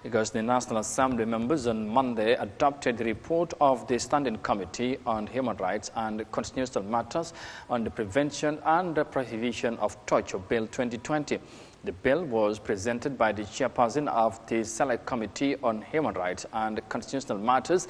because the National Assembly members on Monday adopted the report of the Standing Committee on Human Rights and Constitutional Matters on the Prevention and Prohibition of Torture Bill 2020. The bill was presented by the chairperson of the Select Committee on Human Rights and Constitutional Matters.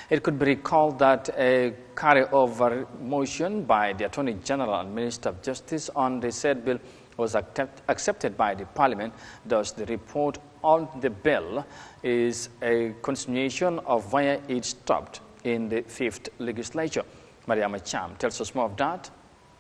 It could be recalled that a carryover motion by the Attorney General and Minister of Justice on the said bill was accepted by the Parliament. Thus, the report on the bill is a continuation of where it stopped in the 5th legislature. Yahya Jammeh tells us more of that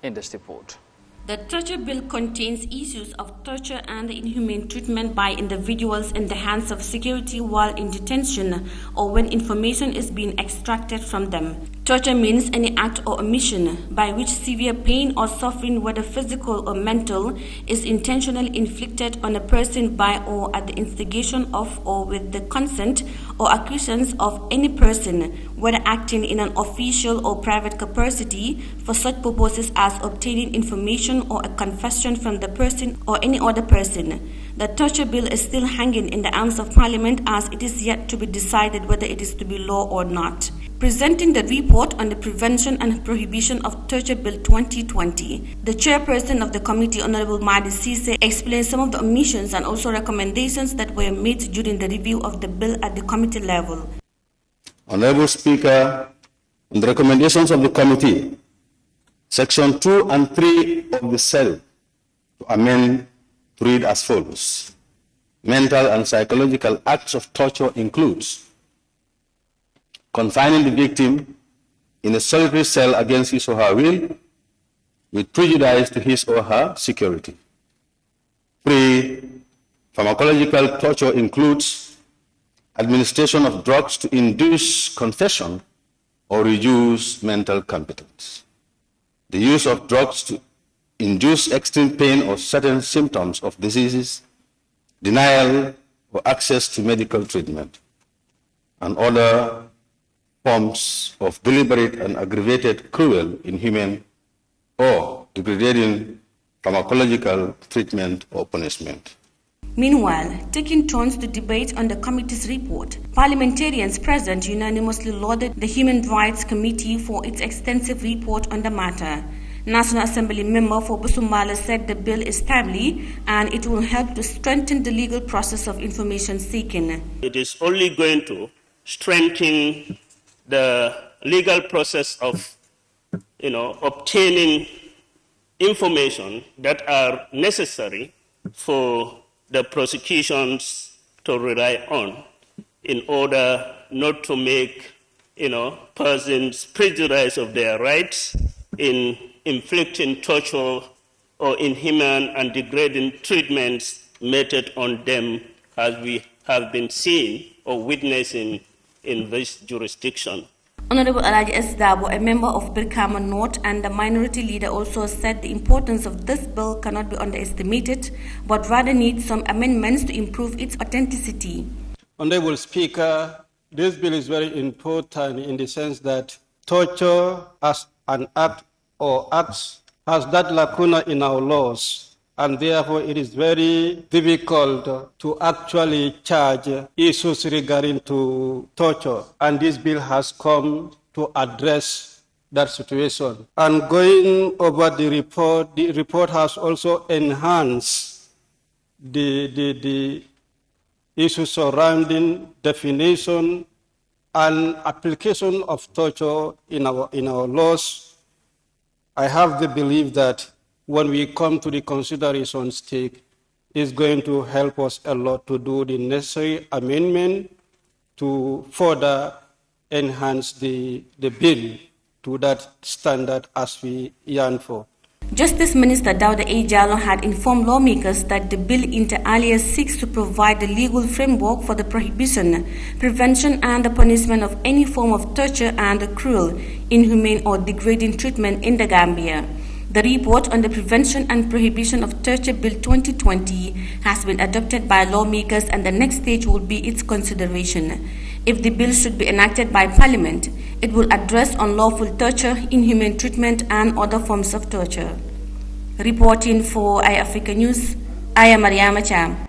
in this report. The torture bill contains issues of torture and inhumane treatment by individuals in the hands of security while in detention or when information is being extracted from them. Torture means any act or omission by which severe pain or suffering, whether physical or mental, is intentionally inflicted on a person by or at the instigation of or with the consent or acquiescence of any person, whether acting in an official or private capacity for such purposes as obtaining information or a confession from the person or any other person. The torture bill is still hanging in the arms of Parliament as it is yet to be decided whether it is to be law or not. Presenting the report on the Prevention and Prohibition of Torture Bill 2020, the chairperson of the committee, Honorable Madi Sise, explained some of the omissions and also recommendations that were made during the review of the bill at the committee level. Honorable Speaker, on the recommendations of the committee, Section 2 and 3 of the cell to amend to read as follows. Mental and psychological acts of torture includes confining the victim in a solitary cell against his or her will with prejudice to his or her security. 3. Pharmacological torture includes administration of drugs to induce confession or reduce mental competence. The use of drugs to induce extreme pain or certain symptoms of diseases, denial or access to medical treatment, and other forms of deliberate and aggravated, cruel, inhuman, or degrading pharmacological treatment or punishment. Meanwhile, taking turns to debate on the committee's report, parliamentarians present unanimously lauded the Human Rights Committee for its extensive report on the matter. National Assembly member for Busumala said the bill is timely and it will help to strengthen the legal process of information seeking. It is only going to strengthen the legal process of obtaining information that are necessary for the prosecutions to rely on in order not to make persons prejudice of their rights in inflicting torture or inhuman and degrading treatments meted on them, as we have been seeing or witnessing in this jurisdiction. Honorable Alhaji S. Dabo, a member of Birkama North and the minority leader, also said the importance of this bill cannot be underestimated, but rather needs some amendments to improve its authenticity. Honorable Speaker, this bill is very important in the sense that torture as an act or acts has that lacuna in our laws, and therefore it is very difficult to actually charge issues regarding to torture. And this bill has come to address that situation. And going over the report has also enhanced the issues surrounding definition and application of torture in our laws. I have the belief that when we come to the consideration stage, it's going to help us a lot to do the necessary amendment to further enhance the bill to that standard as we yearn for. Justice Minister Dauda A. Jallow had informed lawmakers that the bill inter alia seeks to provide the legal framework for the prohibition, prevention and the punishment of any form of torture and cruel, inhumane or degrading treatment in the Gambia. The report on the Prevention and Prohibition of Torture Bill 2020 has been adopted by lawmakers, and the next stage will be its consideration. If the bill should be enacted by Parliament, it will address unlawful torture, inhumane treatment and other forms of torture. Reporting for Eyeafrica News, I am Yahya Jammeh.